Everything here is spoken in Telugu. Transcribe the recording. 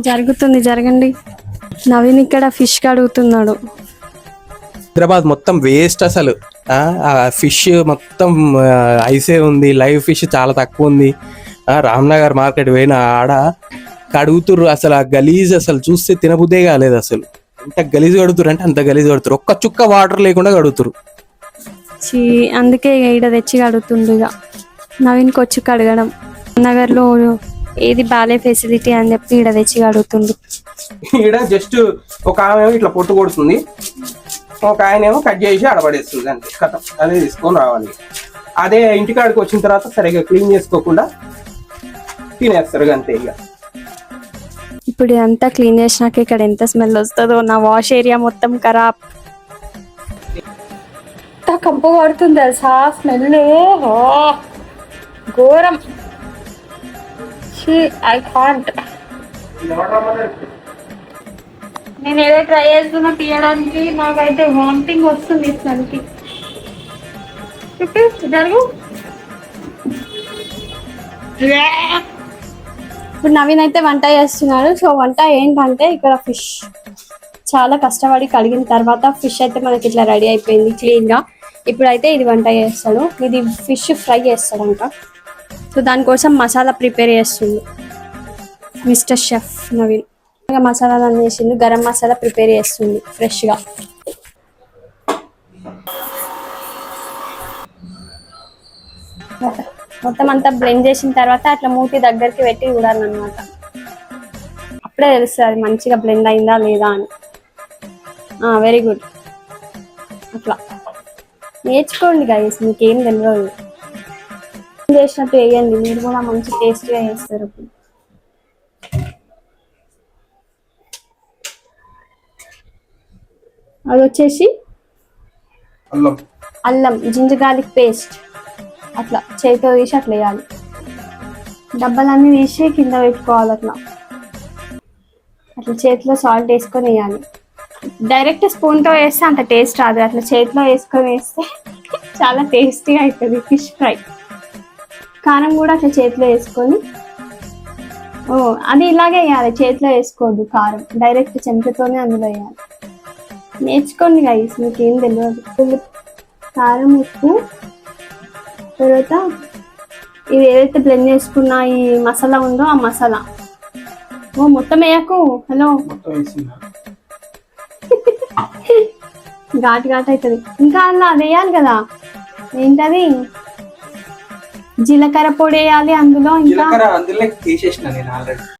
జరుగుతుంది, జరగండి. నవీన్ ఇక్కడ ఫిష్ కడుగుతున్నాడు. హైదరాబాద్ మొత్తం వేస్ట్ అసలు. ఆ ఫిష్ మొత్తం ఐసే ఉంది, లైవ్ ఫిష్ చాలా తక్కువ ఉంది. రామ్నగర్ మార్కెట్ పోయిన ఆడ కడుగుతుర్రు, అసలు ఆ గలీజ్ అసలు చూస్తే తినబుద్దే కాలేదు. అసలు ఎంత గలీజ్ కడుగుతురు అంటే అంత గలీజ్ కడుతురు, ఒక్క చుక్క వాటర్ లేకుండా కడుగుతురు. అందుకే ఈడ తెచ్చి కడుగుతుండు. ఇక నవీన్కి వచ్చి కడగడం. నగర్లో ఏది బాలే ఫెసిలిటీ అని చెప్పి ఈడ తెచ్చి కడుగుతుండు. ఈడ జస్ట్ ఒక ఆమె ఇట్లా పొట్టు కొడుతుంది, ఒక ఆయన ఏమో కట్ చేసి ఆడబడేస్తుంది. అంతే కథ, అదే తీసుకొని రావాలి. అదే ఇంటికాడికి వచ్చిన తర్వాత సరిగ్గా క్లీన్ చేసుకోకుండా తినేస్తారు అంతే. ఇక ఇప్పుడు ఇదంతా క్లీన్ చేసినాక ఇక్కడ ఎంత స్మెల్ వస్తుందో. నా వాష్ ఏరియా మొత్తం ఖరాబ్, కంపు పడుతుంది తెలుసా స్మెల్, ఘోరం. I can't. నేను ఏదో ట్రై చేస్తున్నా తీయడానికి, నాకైతే వామిటింగ్ వస్తుంది స్మెల్కి. జరుగు. ఇప్పుడు నవీన్ అయితే వంట చేస్తున్నాడు. సో వంట ఏంటంటే ఇక్కడ ఫిష్ చాలా కష్టపడి కడిగిన తర్వాత ఫిష్ అయితే మనకి ఇట్లా రెడీ అయిపోయింది క్లీన్గా. ఇప్పుడైతే ఇది వంట చేస్తాడు, ఇది ఫిష్ ఫ్రై చేస్తాడంట. సో దానికోసం మసాలా ప్రిపేర్ చేస్తుండు మిస్టర్ షెఫ్ నవీన్. మసాలా చేసిండు, గరం మసాలా ప్రిపేర్ చేస్తుంది ఫ్రెష్గా. మొత్తం అంతా బ్లెండ్ చేసిన తర్వాత అట్లా మూతి దగ్గరికి పెట్టి చూడాలన్నమాట. అప్పుడే తెలుస్తుంది మంచిగా బ్లెండ్ అయిందా లేదా అని. Very good. అట్లా నేర్చుకోండి గైస్, మీకేం తెలియదు. చేసినట్టు వేయండి, మీరు కూడా మంచి టేస్టీగా చేస్తారు. అది వచ్చేసి అల్లం, జింజర్ గార్లిక్ పేస్ట్. అట్లా చేతితో తీసి అట్లా వేయాలి. డబ్బాలన్నీ తీసి కింద పెట్టుకోవాలి. అట్లా అట్లా చేతిలో సాల్ట్ వేసుకొని వేయాలి. డైరెక్ట్ స్పూన్తో వేస్తే అంత టేస్ట్ రాదు, అట్లా చేతిలో వేసుకొని వేస్తే చాలా టేస్టీగా అవుతుంది ఫిష్ ఫ్రై. కారం కూడా అట్లా చేతిలో వేసుకొని, అది ఇలాగే వేయాలి, చేతిలో వేసుకోవద్దు కారం, డైరెక్ట్ చెంచాతోనే అందులో వేయాలి. నేర్చుకోండి గైస్, మీకేం తెలియదు. కారం, ఉప్పు, తర్వాత ఇది ఏదైతే బ్లెండ్ చేసుకున్న ఈ మసాలా ఉందో ఆ మసాలా మొత్తం వేయకు. హలో, ఘాటు ఘాటు అవుతుంది. ఇంకా అలా అది వేయాలి కదా, ఏంటది జీలకర్ర పొడి వేయాలి అందులో. ఇంకా